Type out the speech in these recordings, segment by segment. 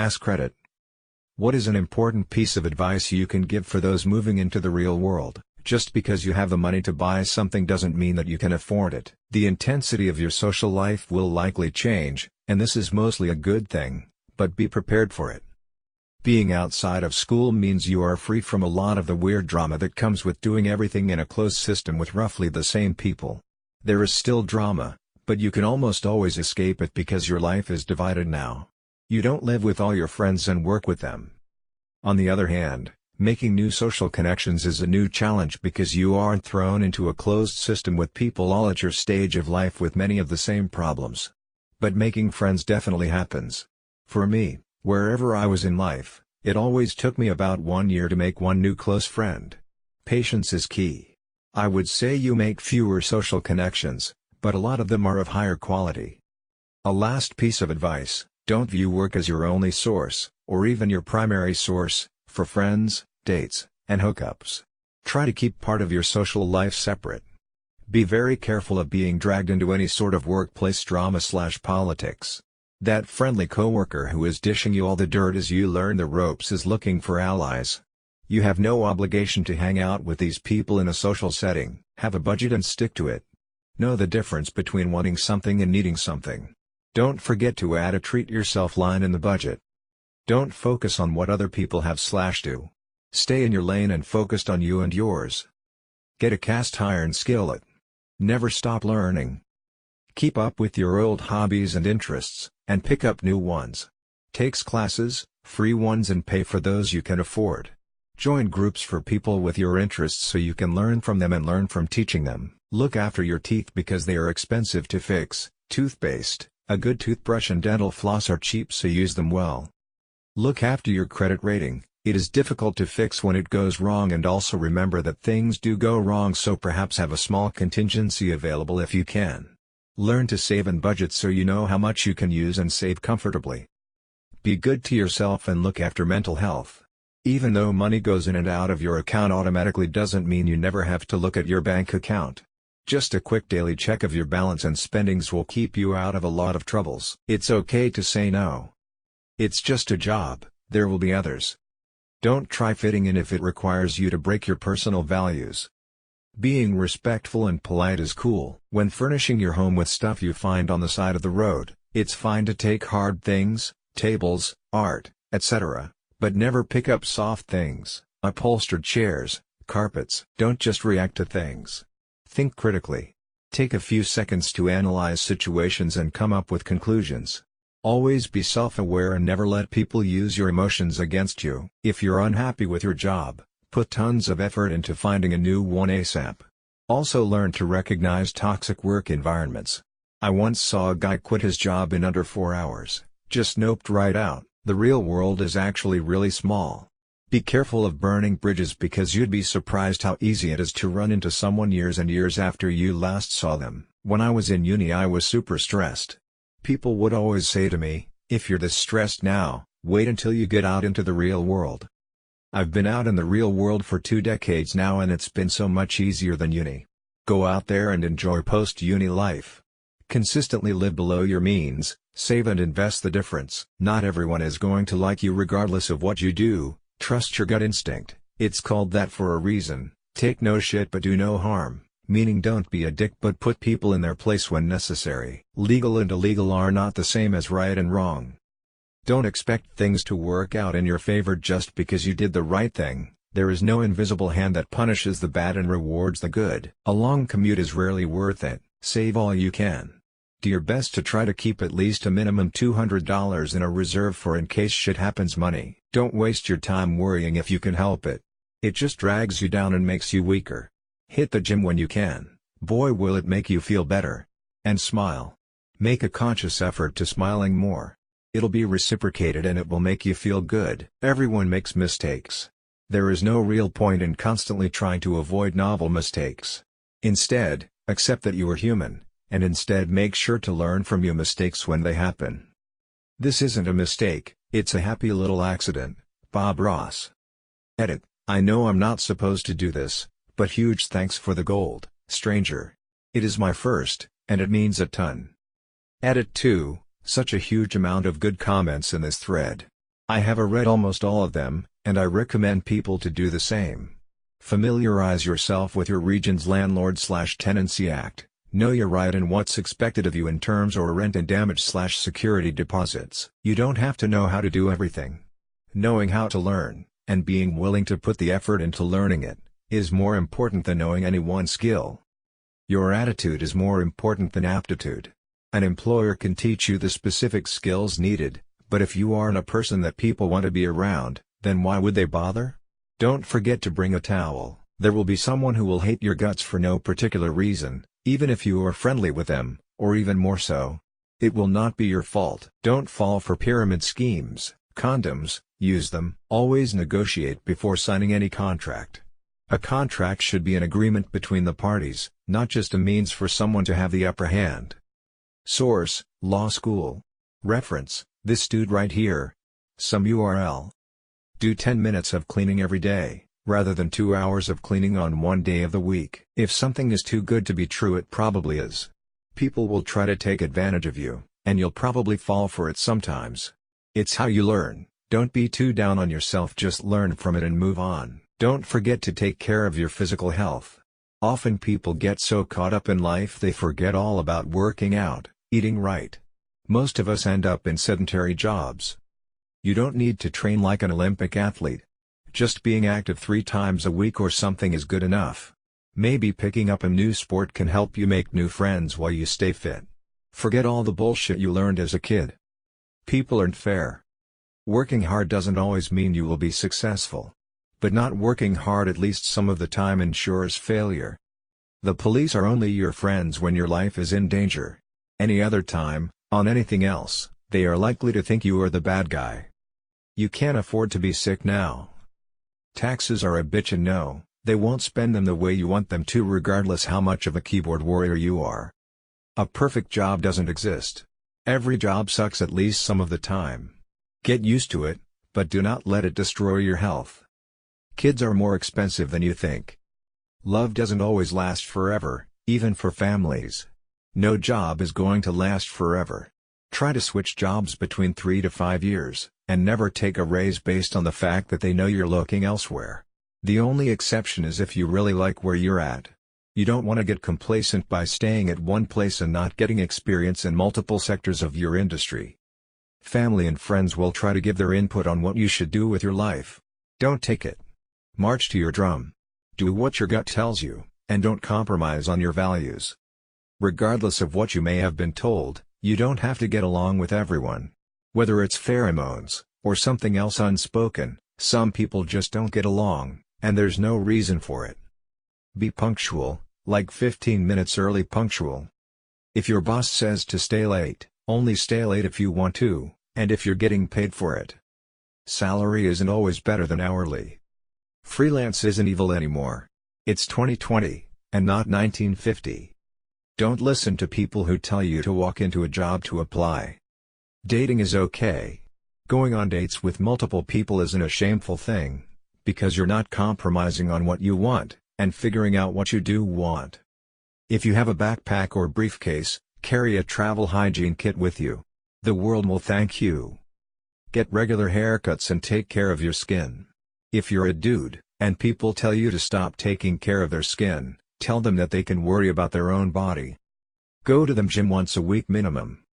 Askreddit. What is an important piece of advice you can give for those moving into the real world? Just because you have the money to buy something doesn't mean that you can afford it. The intensity of your social life will likely change, and this is mostly a good thing, but be prepared for it. Being outside of school means you are free from a lot of the weird drama that comes with doing everything in a closed system with roughly the same people. There is still drama, but you can almost always escape it because your life is divided now. You don't live with all your friends and work with them. On the other hand, making new social connections is a new challenge because you aren't thrown into a closed system with people all at your stage of life with many of the same problems. But making friends definitely happens. For me, wherever I was in life, it always took me about 1 year to make one new close friend. Patience is key. I would say you make fewer social connections, but a lot of them are of higher quality. A last piece of advice: don't view work as your only source, or even your primary source, for friends, dates, and hookups. Try to keep part of your social life separate. Be very careful of being dragged into any sort of workplace drama/politics. That friendly coworker who is dishing you all the dirt as you learn the ropes is looking for allies. You have no obligation to hang out with these people in a social setting. Have a budget and stick to it. Know the difference between wanting something and needing something. Don't forget to add a treat yourself line in the budget. Don't focus on what other people have/do. Stay in your lane and focused on you and yours. Get a cast iron skillet. Never stop learning. Keep up with your old hobbies and interests, and pick up new ones. Takes classes, free ones and pay for those you can afford. Join groups for people with your interests so you can learn from them and learn from teaching them. Look after your teeth because they are expensive to fix. Toothpaste, a good toothbrush and dental floss are cheap, so use them well. Look after your credit rating. It is difficult to fix when it goes wrong, and also remember that things do go wrong, so perhaps have a small contingency available if you can. Learn to save and budget so you know how much you can use and save comfortably. Be good to yourself and look after mental health. Even though money goes in and out of your account automatically doesn't mean you never have to look at your bank account. Just a quick daily check of your balance and spendings will keep you out of a lot of troubles. It's okay to say no. It's just a job, there will be others. Don't try fitting in if it requires you to break your personal values. Being respectful and polite is cool. When furnishing your home with stuff you find on the side of the road, it's fine to take hard things, tables, art, etc., but never pick up soft things, upholstered chairs, carpets. Don't just react to things. Think critically. Take a few seconds to analyze situations and come up with conclusions. Always be self-aware and never let people use your emotions against you. If you're unhappy with your job, put tons of effort into finding a new one ASAP. Also learn to recognize toxic work environments. I once saw a guy quit his job in under 4 hours, just noped right out. The real world is actually really small. Be careful of burning bridges because you'd be surprised how easy it is to run into someone years and years after you last saw them. When I was in uni I was super stressed. People would always say to me, "If you're this stressed now, wait until you get out into the real world." I've been out in the real world for 2 decades now and it's been so much easier than uni. Go out there and enjoy post-uni life. Consistently live below your means, save and invest the difference. Not everyone is going to like you regardless of what you do. Trust your gut instinct, it's called that for a reason. Take no shit but do no harm, meaning don't be a dick but put people in their place when necessary. Legal and illegal are not the same as right and wrong. Don't expect things to work out in your favor just because you did the right thing. There is no invisible hand that punishes the bad and rewards the good. A long commute is rarely worth it. Save all you can. Do your best to try to keep at least a minimum $200 in a reserve for in case shit happens money. Don't waste your time worrying if you can help it. It just drags you down and makes you weaker. Hit the gym when you can. Boy will it make you feel better. And smile. Make a conscious effort to smiling more. It'll be reciprocated and it will make you feel good. Everyone makes mistakes. There is no real point in constantly trying to avoid novel mistakes. Instead, accept that you are human, and instead make sure to learn from your mistakes when they happen. This isn't a mistake, it's a happy little accident. Bob Ross. Edit. I know I'm not supposed to do this, but huge thanks for the gold, stranger. It is my first, and it means a ton. Edit 2. Such a huge amount of good comments in this thread. I have read almost all of them, and I recommend people to do the same. Familiarize yourself with your region's Landlord/Tenancy Act, know your right and what's expected of you in terms of rent and damage/security deposits. You don't have to know how to do everything. Knowing how to learn, and being willing to put the effort into learning it, is more important than knowing any one skill. Your attitude is more important than aptitude. An employer can teach you the specific skills needed, but if you aren't a person that people want to be around, then why would they bother? Don't forget to bring a towel. There will be someone who will hate your guts for no particular reason, even if you are friendly with them, or even more so. It will not be your fault. Don't fall for pyramid schemes, condoms, use them. Always negotiate before signing any contract. A contract should be an agreement between the parties, not just a means for someone to have the upper hand. Source: Law School. Reference: this dude right here. Some URL. Do 10 minutes of cleaning every day, rather than 2 hours of cleaning on one day of the week. If something is too good to be true, it probably is. People will try to take advantage of you, and you'll probably fall for it sometimes. It's how you learn. Don't be too down on yourself, just learn from it and move on. Don't forget to take care of your physical health. Often people get so caught up in life they forget all about working out, eating right. Most of us end up in sedentary jobs. You don't need to train like an Olympic athlete. Just being active 3 times a week or something is good enough. Maybe picking up a new sport can help you make new friends while you stay fit. Forget all the bullshit you learned as a kid. People aren't fair. Working hard doesn't always mean you will be successful. But not working hard at least some of the time ensures failure. The police are only your friends when your life is in danger. Any other time, on anything else, they are likely to think you are the bad guy. You can't afford to be sick now. Taxes are a bitch, and no, they won't spend them the way you want them to, regardless how much of a keyboard warrior you are. A perfect job doesn't exist. Every job sucks at least some of the time. Get used to it, but do not let it destroy your health. Kids are more expensive than you think. Love doesn't always last forever, even for families. No job is going to last forever. Try to switch jobs between 3 to 5 years, and never take a raise based on the fact that they know you're looking elsewhere. The only exception is if you really like where you're at. You don't want to get complacent by staying at one place and not getting experience in multiple sectors of your industry. Family and friends will try to give their input on what you should do with your life. Don't take it. March to your drum. Do what your gut tells you, and don't compromise on your values. Regardless of what you may have been told, you don't have to get along with everyone. Whether it's pheromones, or something else unspoken, some people just don't get along, and there's no reason for it. Be punctual, like 15 minutes early punctual. If your boss says to stay late, only stay late if you want to, and if you're getting paid for it. Salary isn't always better than hourly. Freelance isn't evil anymore. It's 2020, and not 1950. Don't listen to people who tell you to walk into a job to apply. Dating is okay. Going on dates with multiple people isn't a shameful thing, because you're not compromising on what you want, and figuring out what you do want. If you have a backpack or briefcase, carry a travel hygiene kit with you. The world will thank you. Get regular haircuts and take care of your skin. If you're a dude, and people tell you to stop taking care of their skin, tell them that they can worry about their own body. Go to the gym once a week minimum.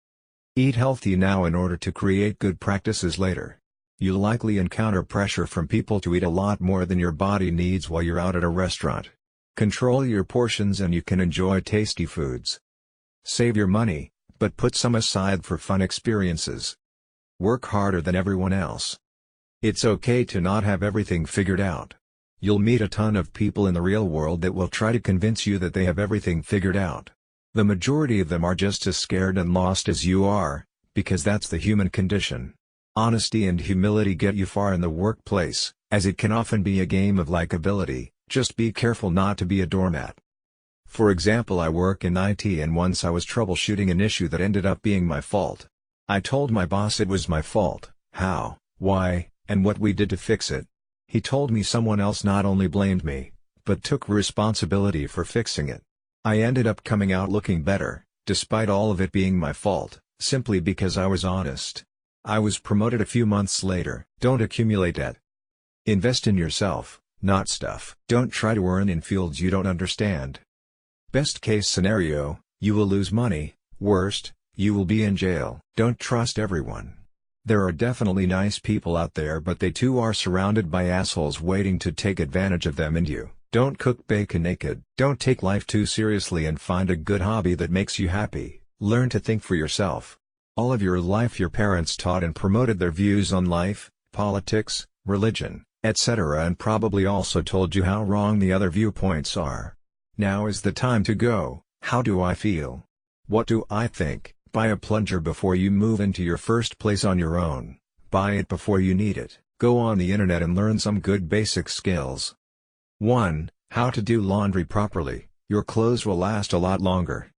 Eat healthy now in order to create good practices later. You'll likely encounter pressure from people to eat a lot more than your body needs while you're out at a restaurant. Control your portions and you can enjoy tasty foods. Save your money, but put some aside for fun experiences. Work harder than everyone else. It's okay to not have everything figured out. You'll meet a ton of people in the real world that will try to convince you that they have everything figured out. The majority of them are just as scared and lost as you are, because that's the human condition. Honesty and humility get you far in the workplace, as it can often be a game of likability. Just be careful not to be a doormat. For example, I work in IT and once I was troubleshooting an issue that ended up being my fault. I told my boss it was my fault, how, why, and what we did to fix it. He told me someone else not only blamed me, but took responsibility for fixing it. I ended up coming out looking better, despite all of it being my fault, simply because I was honest. I was promoted a few months later. Don't accumulate debt. Invest in yourself, not stuff. Don't try to earn in fields you don't understand. Best case scenario, you will lose money. Worst, you will be in jail. Don't trust everyone. There are definitely nice people out there, but they too are surrounded by assholes waiting to take advantage of them and you. Don't cook bacon naked. Don't take life too seriously and find a good hobby that makes you happy. Learn to think for yourself. All of your life your parents taught and promoted their views on life, politics, religion, etc., and probably also told you how wrong the other viewpoints are. Now is the time to go. How do I feel? What do I think? Buy a plunger before you move into your first place on your own. Buy it before you need it. Go on the internet and learn some good basic skills. 1. How to do laundry properly. Your clothes will last a lot longer.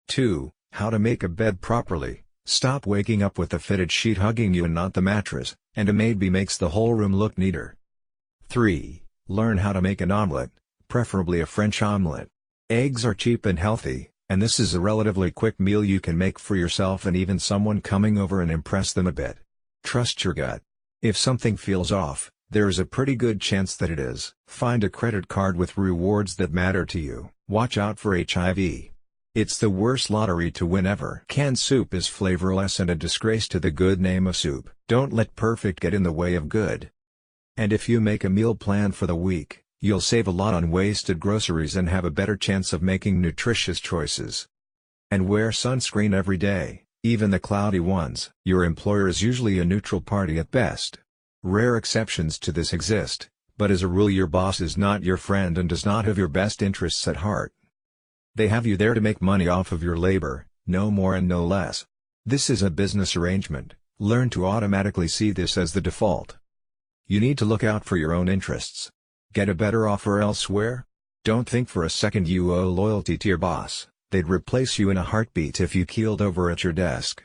2. How to make a bed properly. Stop waking up with the fitted sheet hugging you and not the mattress, and a maybe makes the whole room look neater. 3. Learn how to make an omelette, preferably a French omelette. Eggs are cheap and healthy, and this is a relatively quick meal you can make for yourself and even someone coming over and impress them a bit. Trust your gut. If something feels off, there is a pretty good chance that it is. Find a credit card with rewards that matter to you. Watch out for HIV. It's the worst lottery to win ever. Canned soup is flavorless and a disgrace to the good name of soup. Don't let perfect get in the way of good. And if you make a meal plan for the week, you'll save a lot on wasted groceries and have a better chance of making nutritious choices. And wear sunscreen every day, even the cloudy ones. Your employer is usually a neutral party at best. Rare exceptions to this exist, but as a rule your boss is not your friend and does not have your best interests at heart. They have you there to make money off of your labor, no more and no less. This is a business arrangement. Learn to automatically see this as the default. You need to look out for your own interests. Get a better offer elsewhere? Don't think for a second you owe loyalty to your boss. They'd replace you in a heartbeat if you keeled over at your desk.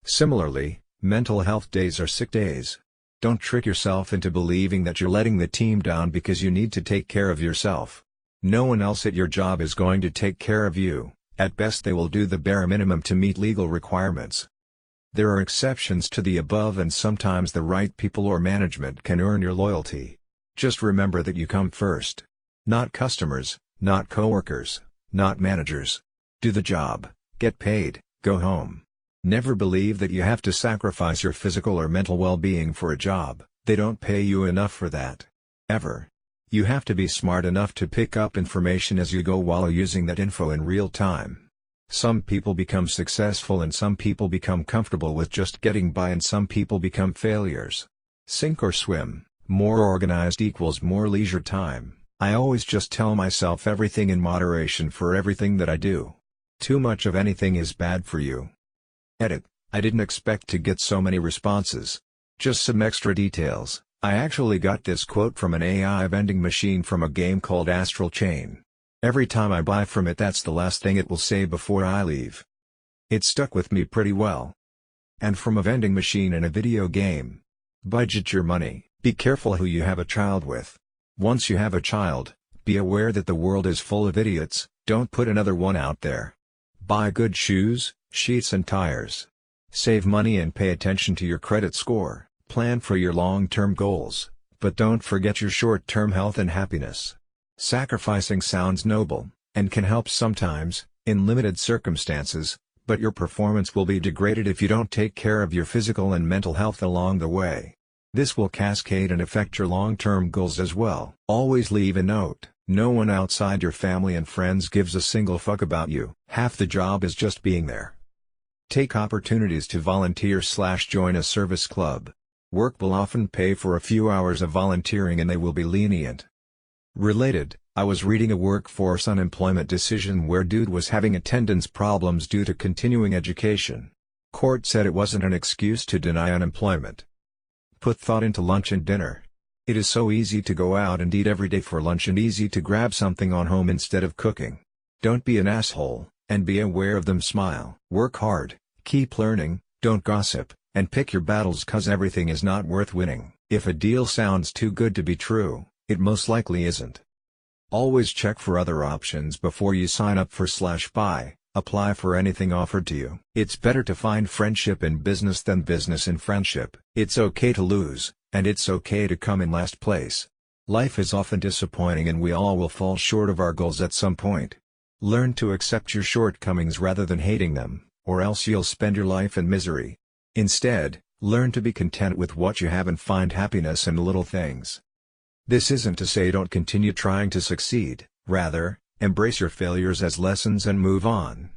Similarly, mental health days are sick days. Don't trick yourself into believing that you're letting the team down because you need to take care of yourself. No one else at your job is going to take care of you. At best they will do the bare minimum to meet legal requirements. There are exceptions to the above, and sometimes the right people or management can earn your loyalty. Just remember that you come first. Not customers, not coworkers, not managers. Do the job, get paid, go home. Never believe that you have to sacrifice your physical or mental well-being for a job. They don't pay you enough for that. Ever. You have to be smart enough to pick up information as you go while using that info in real time. Some people become successful and some people become comfortable with just getting by and some people become failures. Sink or swim. More organized equals more leisure time. I always just tell myself everything in moderation for everything that I do. Too much of anything is bad for you. Edit. I didn't expect to get so many responses. Just some extra details. I actually got this quote from an AI vending machine from a game called Astral Chain. Every time I buy from it, that's the last thing it will say before I leave. It stuck with me pretty well. And from a vending machine in a video game. Budget your money. Be careful who you have a child with. Once you have a child, be aware that the world is full of idiots. Don't put another one out there. Buy good shoes, sheets and tires. Save money and pay attention to your credit score. Plan for your long-term goals, but don't forget your short-term health and happiness. Sacrificing sounds noble, and can help sometimes, in limited circumstances, but your performance will be degraded if you don't take care of your physical and mental health along the way. This will cascade and affect your long-term goals as well. Always leave a note. No one outside your family and friends gives a single fuck about you. Half the job is just being there. Take opportunities to volunteer/join a service club. Work will often pay for a few hours of volunteering and they will be lenient. Related, I was reading a workforce unemployment decision where dude was having attendance problems due to continuing education. Court said it wasn't an excuse to deny unemployment. Put thought into lunch and dinner. It is so easy to go out and eat every day for lunch and easy to grab something on home instead of cooking. Don't be an asshole, and be aware of them. Smile. Work hard, keep learning, don't gossip, and pick your battles, cause everything is not worth winning. If a deal sounds too good to be true, it most likely isn't. Always check for other options before you sign up for/buy. Apply for anything offered to you. It's better to find friendship in business than business in friendship. It's okay to lose, and it's okay to come in last place. Life is often disappointing and we all will fall short of our goals at some point. Learn to accept your shortcomings rather than hating them, or else you'll spend your life in misery. Instead, learn to be content with what you have and find happiness in little things. This isn't to say don't continue trying to succeed, rather, embrace your failures as lessons and move on.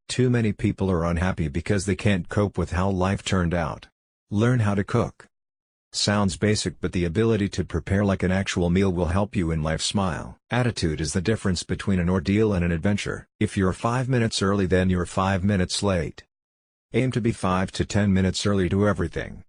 Too many people are unhappy because they can't cope with how life turned out. Learn how to cook. Sounds basic, but the ability to prepare like an actual meal will help you in life smile. Attitude is the difference between an ordeal and an adventure. If you're 5 minutes early, then you're 5 minutes late. Aim to be 5 to 10 minutes early to everything.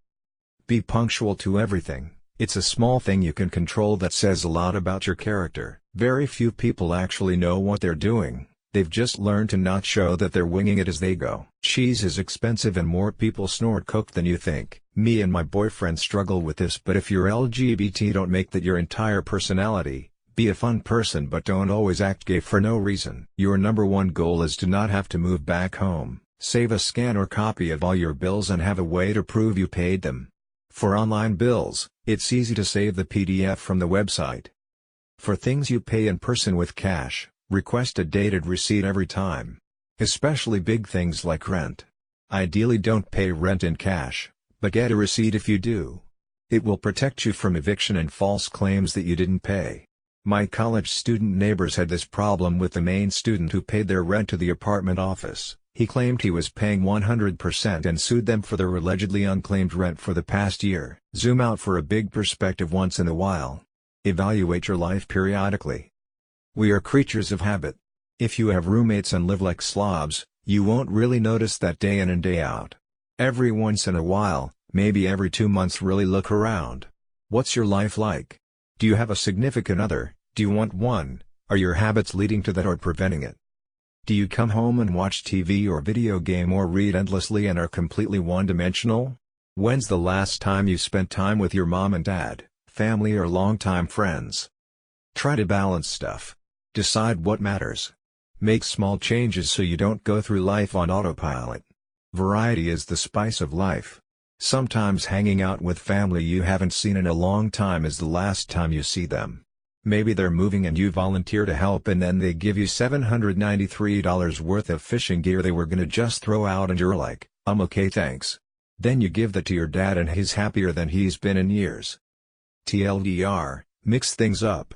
Be punctual to everything. It's a small thing you can control that says a lot about your character. Very few people actually know what they're doing. They've just learned to not show that they're winging it as they go. Cheese is expensive and more people snort coke than you think. Me and my boyfriend struggle with this, but if you're LGBT, don't make that your entire personality. Be a fun person but don't always act gay for no reason. Your number one goal is to not have to move back home. Save a scan or copy of all your bills and have a way to prove you paid them. For online bills, it's easy to save the PDF from the website. For things you pay in person with cash, request a dated receipt every time. Especially big things like rent. Ideally don't pay rent in cash, but get a receipt if you do. It will protect you from eviction and false claims that you didn't pay. My college student neighbors had this problem with the main student who paid their rent to the apartment office. He claimed he was paying 100% and sued them for their allegedly unclaimed rent for the past year. Zoom out for a big perspective once in a while. Evaluate your life periodically. We are creatures of habit. If you have roommates and live like slobs, you won't really notice that day in and day out. Every once in a while, maybe every 2 months, really look around. What's your life like? Do you have a significant other? Do you want one? Are your habits leading to that or preventing it? Do you come home and watch TV or video game or read endlessly and are completely one-dimensional? When's the last time you spent time with your mom and dad, family or longtime friends? Try to balance stuff. Decide what matters. Make small changes so you don't go through life on autopilot. Variety is the spice of life. Sometimes hanging out with family you haven't seen in a long time is the last time you see them. Maybe they're moving and you volunteer to help and then they give you $793 worth of fishing gear they were gonna just throw out and you're like, I'm okay thanks. Then you give that to your dad and he's happier than he's been in years. TLDR, mix things up.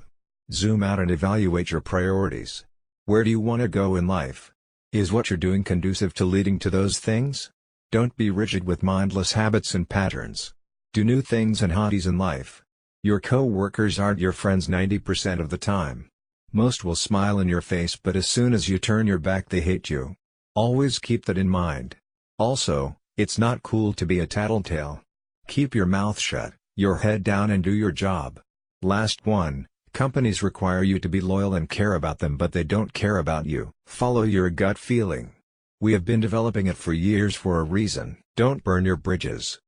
Zoom out and evaluate your priorities. Where do you want to go in life? Is what you're doing conducive to leading to those things? Don't be rigid with mindless habits and patterns. Do new things and hobbies in life. Your co-workers aren't your friends 90% of the time. Most will smile in your face, but as soon as you turn your back they hate you. Always keep that in mind. Also, it's not cool to be a tattletale. Keep your mouth shut, your head down and do your job. Last one. Companies require you to be loyal and care about them, but they don't care about you. Follow your gut feeling. We have been developing it for years for a reason. Don't burn your bridges.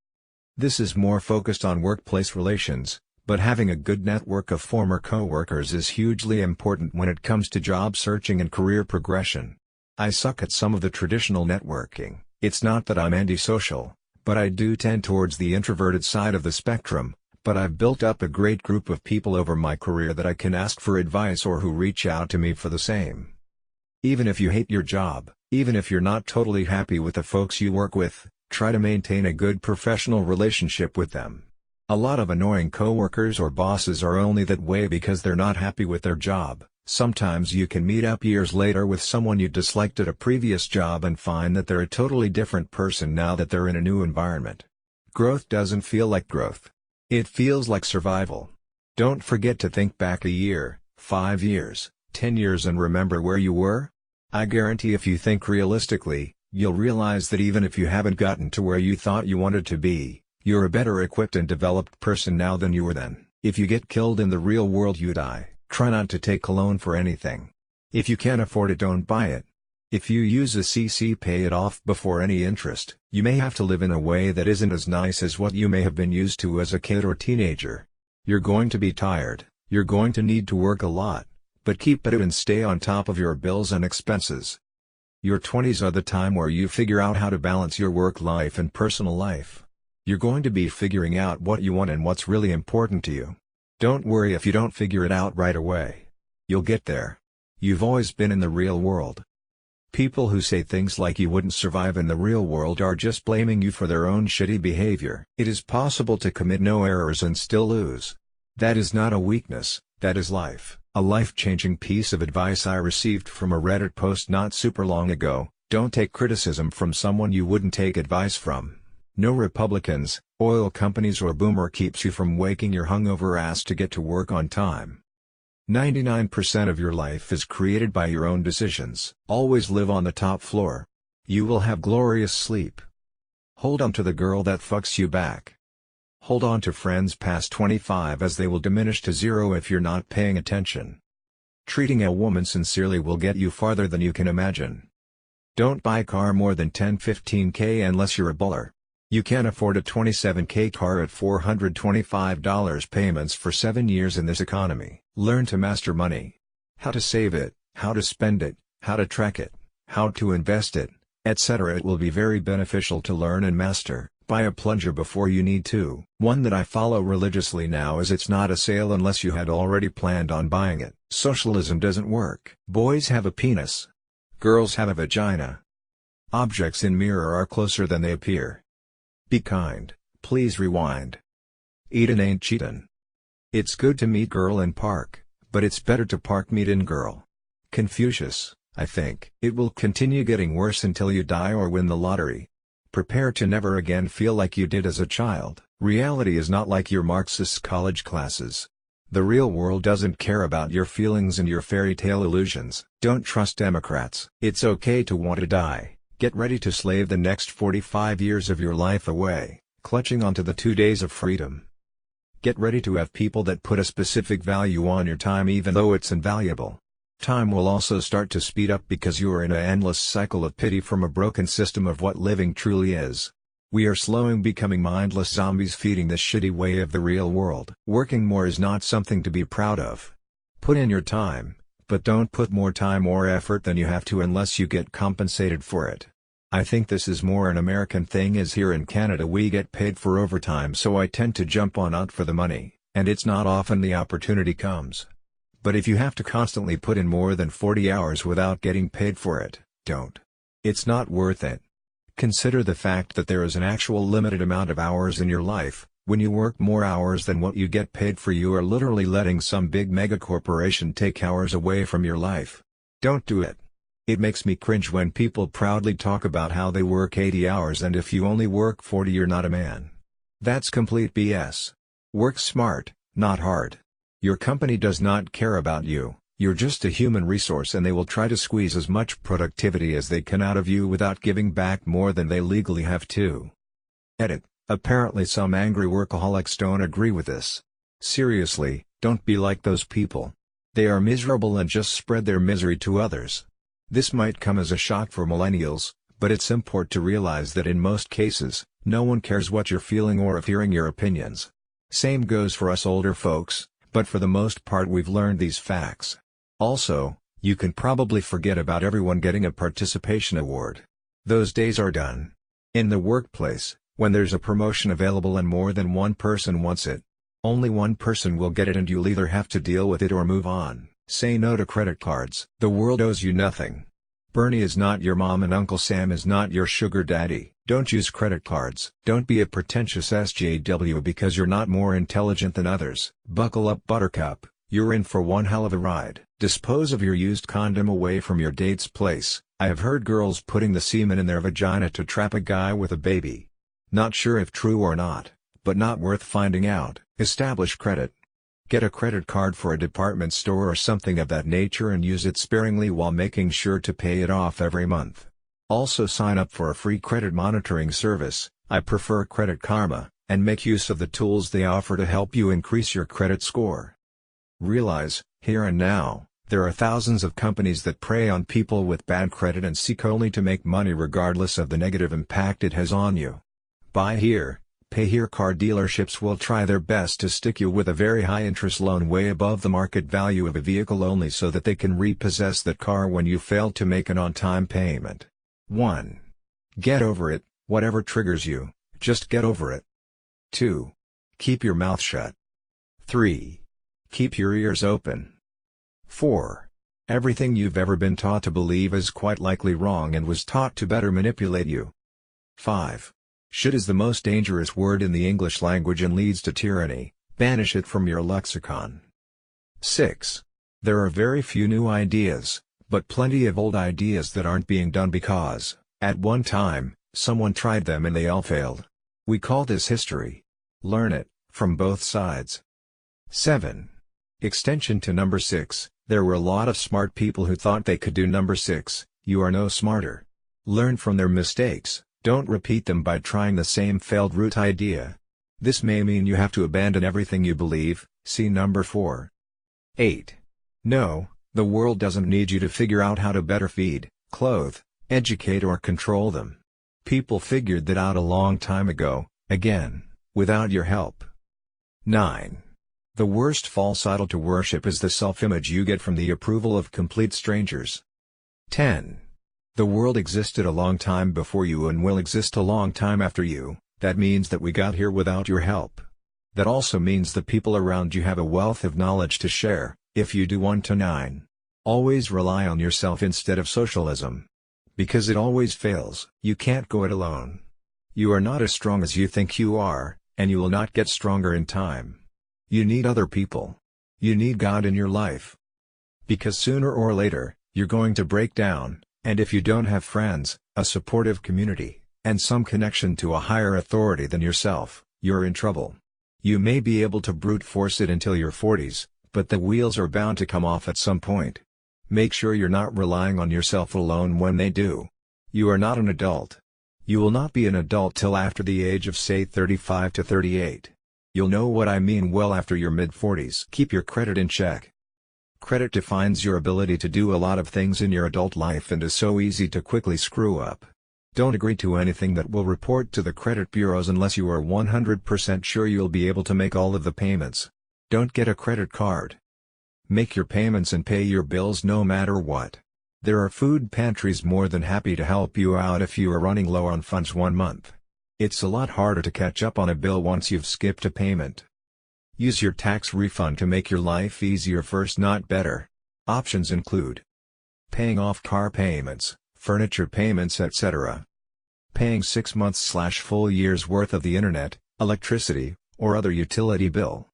This is more focused on workplace relations, but having a good network of former coworkers is hugely important when it comes to job searching and career progression. I suck at some of the traditional networking. It's not that I'm antisocial, but I do tend towards the introverted side of the spectrum. But I've built up a great group of people over my career that I can ask for advice or who reach out to me for the same. Even if you hate your job, even if you're not totally happy with the folks you work with, try to maintain a good professional relationship with them. A lot of annoying coworkers or bosses are only that way because they're not happy with their job. Sometimes you can meet up years later with someone you disliked at a previous job and find that they're a totally different person now that they're in a new environment. Growth doesn't feel like growth. It feels like survival. Don't forget to think back a year, 5 years, 10 years and remember where you were. I guarantee if you think realistically, you'll realize that even if you haven't gotten to where you thought you wanted to be, you're a better equipped and developed person now than you were then. If you get killed in the real world you die, try not to take a loan for anything. If you can't afford it, don't buy it. If you use a CC, pay it off before any interest. You may have to live in a way that isn't as nice as what you may have been used to as a kid or teenager. You're going to be tired, you're going to need to work a lot, but keep at it and stay on top of your bills and expenses. Your 20s are the time where you figure out how to balance your work life and personal life. You're going to be figuring out what you want and what's really important to you. Don't worry if you don't figure it out right away. You'll get there. You've always been in the real world. People who say things like you wouldn't survive in the real world are just blaming you for their own shitty behavior. It is possible to commit no errors and still lose. That is not a weakness, that is life. A life-changing piece of advice I received from a Reddit post not super long ago: don't take criticism from someone you wouldn't take advice from. No Republicans, oil companies or boomer keeps you from waking your hungover ass to get to work on time. 99% of your life is created by your own decisions. Always live on the top floor. You will have glorious sleep. Hold on to the girl that fucks you back. Hold on to friends past 25 as they will diminish to zero if you're not paying attention. Treating a woman sincerely will get you farther than you can imagine. Don't buy a car more than 10-15K unless you're a buller. You can't afford a 27K car at $425 payments for 7 years in this economy. Learn to master money. How to save it, how to spend it, how to track it, how to invest it, etc. It will be very beneficial to learn and master. Buy a plunger before you need to. One that I follow religiously now is it's not a sale unless you had already planned on buying it. Socialism doesn't work. Boys have a penis. Girls have a vagina. Objects in mirror are closer than they appear. Be kind, please rewind. Eatin' ain't cheatin'. It's good to meet girl in park, but it's better to park meet in girl. Confucius, I think. It will continue getting worse until you die or win the lottery. Prepare to never again feel like you did as a child. Reality is not like your Marxist college classes. The real world doesn't care about your feelings and your fairy tale illusions. Don't trust Democrats. It's okay to want to die. Get ready to slave the next 45 years of your life away, clutching onto the 2 days of freedom. Get ready to have people that put a specific value on your time even though it's invaluable. Time will also start to speed up because you are in an endless cycle of pity from a broken system of what living truly is. We are slowly becoming mindless zombies feeding the shitty way of the real world. Working more is not something to be proud of. Put in your time, but don't put more time or effort than you have to unless you get compensated for it. I think this is more an American thing, as here in Canada we get paid for overtime, so I tend to jump on out for the money, and it's not often the opportunity comes. But if you have to constantly put in more than 40 hours without getting paid for it, don't. It's not worth it. Consider the fact that there is an actual limited amount of hours in your life. When you work more hours than what you get paid for, you are literally letting some big mega corporation take hours away from your life. Don't do it. It makes me cringe when people proudly talk about how they work 80 hours and if you only work 40 you're not a man. That's complete BS. Work smart, not hard. Your company does not care about you, you're just a human resource, and they will try to squeeze as much productivity as they can out of you without giving back more than they legally have to. Edit. Apparently some angry workaholics don't agree with this. Seriously, don't be like those people. They are miserable and just spread their misery to others. This might come as a shock for millennials, but it's important to realize that in most cases, no one cares what you're feeling or of hearing your opinions. Same goes for us older folks. But for the most part we've learned these facts. Also, you can probably forget about everyone getting a participation award. Those days are done. In the workplace, when there's a promotion available and more than one person wants it, only one person will get it and you'll either have to deal with it or move on. Say no to credit cards. The world owes you nothing. Bernie is not your mom and Uncle Sam is not your sugar daddy. Don't use credit cards. Don't be a pretentious SJW because you're not more intelligent than others. Buckle up, buttercup, you're in for one hell of a ride. Dispose of your used condom away from your date's place. I have heard girls putting the semen in their vagina to trap a guy with a baby. Not sure if true or not, but not worth finding out. Establish credit. Get a credit card for a department store or something of that nature and use it sparingly while making sure to pay it off every month. Also sign up for a free credit monitoring service, I prefer Credit Karma, and make use of the tools they offer to help you increase your credit score. Realize, here and now, there are thousands of companies that prey on people with bad credit and seek only to make money regardless of the negative impact it has on you. Buy here, Pay here car dealerships will try their best to stick you with a very high interest loan way above the market value of a vehicle only so that they can repossess that car when you fail to make an on-time payment. 1. Get over it, whatever triggers you, just get over it. 2. Keep your mouth shut. 3. Keep your ears open. 4. Everything you've ever been taught to believe is quite likely wrong and was taught to better manipulate you. 5. Should is the most dangerous word in the English language and leads to tyranny, banish it from your lexicon. 6. There are very few new ideas, but plenty of old ideas that aren't being done because, at one time, someone tried them and they all failed. We call this history. Learn it, from both sides. 7. Extension to number 6, there were a lot of smart people who thought they could do number 6, you are no smarter. Learn from their mistakes, don't repeat them by trying the same failed route idea. This may mean you have to abandon everything you believe, see number 4. 8. No, the world doesn't need you to figure out how to better feed, clothe, educate or control them. People figured that out a long time ago, again, without your help. 9. The worst false idol to worship is the self-image you get from the approval of complete strangers. 10. The world existed a long time before you and will exist a long time after you, that means that we got here without your help. That also means the people around you have a wealth of knowledge to share, if you do 1 to 9. Always rely on yourself instead of socialism. Because it always fails. You can't go it alone. You are not as strong as you think you are, and you will not get stronger in time. You need other people. You need God in your life. Because sooner or later, you're going to break down, and if you don't have friends, a supportive community, and some connection to a higher authority than yourself, you're in trouble. You may be able to brute force it until your 40s, but the wheels are bound to come off at some point. Make sure you're not relying on yourself alone when they do. You are not an adult. You will not be an adult till after the age of say 35 to 38. You'll know what I mean well after your mid-40s. Keep your credit in check. Credit defines your ability to do a lot of things in your adult life and is so easy to quickly screw up. Don't agree to anything that will report to the credit bureaus unless you are 100% sure you'll be able to make all of the payments. Don't get a credit card. Make your payments and pay your bills no matter what. There are food pantries more than happy to help you out if you are running low on funds 1 month. It's a lot harder to catch up on a bill once you've skipped a payment. Use your tax refund to make your life easier first, not better. Options include paying off car payments, furniture payments, etc. Paying 6 months/full year's worth of the internet, electricity, or other utility bill.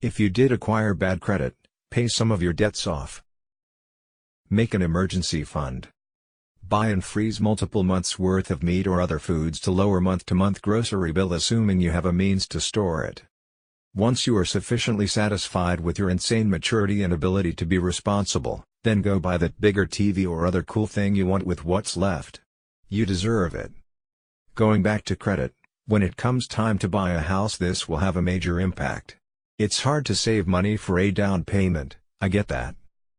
If you did acquire bad credit, pay some of your debts off. Make an emergency fund. Buy and freeze multiple months' worth of meat or other foods to lower month-to-month grocery bill, assuming you have a means to store it. Once you are sufficiently satisfied with your insane maturity and ability to be responsible, then go buy that bigger TV or other cool thing you want with what's left. You deserve it. Going back to credit, when it comes time to buy a house, this will have a major impact. It's hard to save money for a down payment, I get that.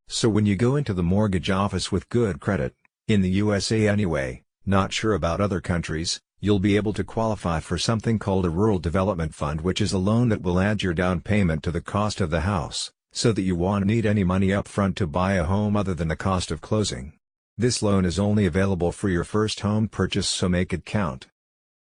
So when you go into the mortgage office with good credit, in the USA anyway, not sure about other countries, you'll be able to qualify for something called a Rural Development Fund, which is a loan that will add your down payment to the cost of the house, so that you won't need any money up front to buy a home other than the cost of closing. This loan is only available for your first home purchase, so make it count.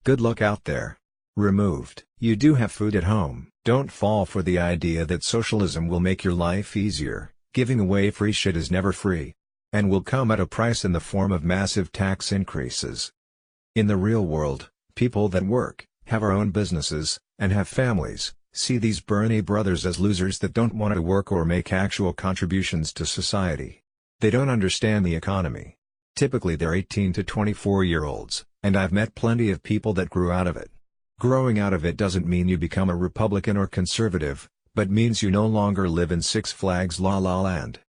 Good luck out there. Removed. You do have food at home. Don't fall for the idea that socialism will make your life easier. Giving away free shit is never free. And will come at a price in the form of massive tax increases. In the real world, people that work, have our own businesses, and have families, see these Bernie brothers as losers that don't want to work or make actual contributions to society. They don't understand the economy. Typically they're 18 to 24-year-olds, and I've met plenty of people that grew out of it. Growing out of it doesn't mean you become a Republican or conservative, but means you no longer live in Six Flags La La Land.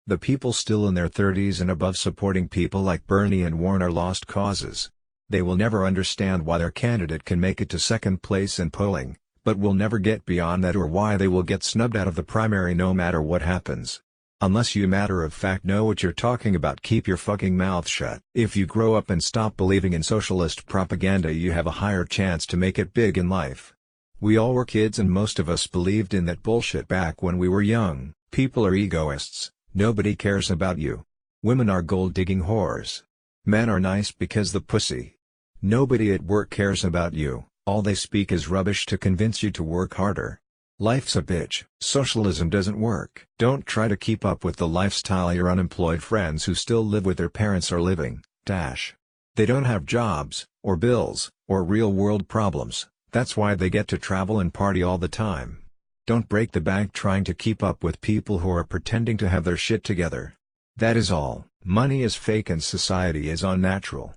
The people still in their 30s and above supporting people like Bernie and Warren are lost causes. They will never understand why their candidate can make it to second place in polling, but will never get beyond that, or why they will get snubbed out of the primary no matter what happens. Unless you matter of fact know what you're talking about, keep your fucking mouth shut. If you grow up and stop believing in socialist propaganda, you have a higher chance to make it big in life. We all were kids and most of us believed in that bullshit back when we were young. People are egoists, nobody cares about you. Women are gold-digging whores. Men are nice because the pussy. Nobody at work cares about you, all they speak is rubbish to convince you to work harder. Life's a bitch. Socialism doesn't work. Don't try to keep up with the lifestyle your unemployed friends who still live with their parents are living. They don't have jobs, or bills, or real-world problems, that's why they get to travel and party all the time. Don't break the bank trying to keep up with people who are pretending to have their shit together. That is all. Money is fake and society is unnatural.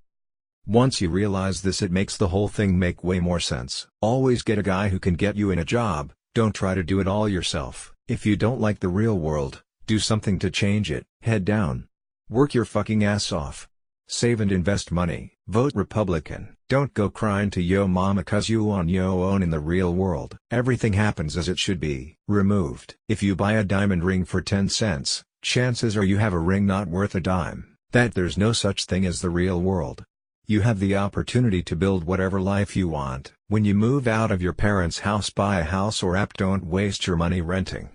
Once you realize this, it makes the whole thing make way more sense. Always get a guy who can get you in a job. Don't try to do it all yourself. If you don't like the real world, do something to change it. Head down. Work your fucking ass off. Save and invest money. Vote Republican. Don't go crying to yo mama cause you on yo own in the real world. Everything happens as it should be. Removed. If you buy a diamond ring for 10 cents, chances are you have a ring not worth a dime. That there's no such thing as the real world. You have the opportunity to build whatever life you want. When you move out of your parents' house, buy a house or app. Don't waste your money renting.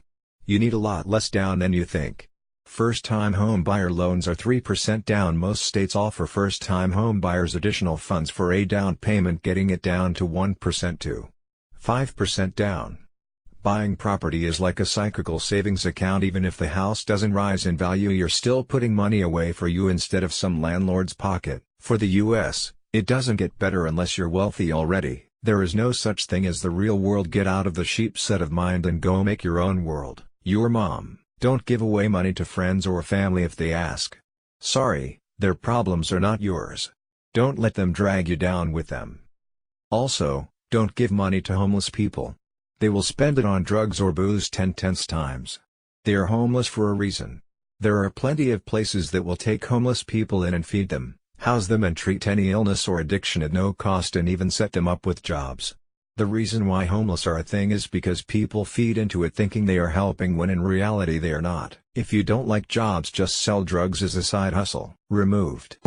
You need a lot less down than you think. First-time home buyer loans are 3% down. Most states offer first-time home buyers additional funds for a down payment, getting it down to 1% to 5% down. Buying property is like a cyclical savings account. Even if the house doesn't rise in value, you're still putting money away for you instead of some landlord's pocket. For the US, it doesn't get better unless you're wealthy already. There is no such thing as the real world. Get out of the sheep set of mind and go make your own world. Your mom. Don't give away money to friends or family if they ask. Sorry, their problems are not yours. Don't let them drag you down with them. Also, don't give money to homeless people. They will spend it on drugs or booze 10 times. They are homeless for a reason. There are plenty of places that will take homeless people in and feed them, house them and treat any illness or addiction at no cost, and even set them up with jobs. The reason why homeless are a thing is because people feed into it thinking they are helping when in reality they are not. If you don't like jobs, just sell drugs as a side hustle. Removed.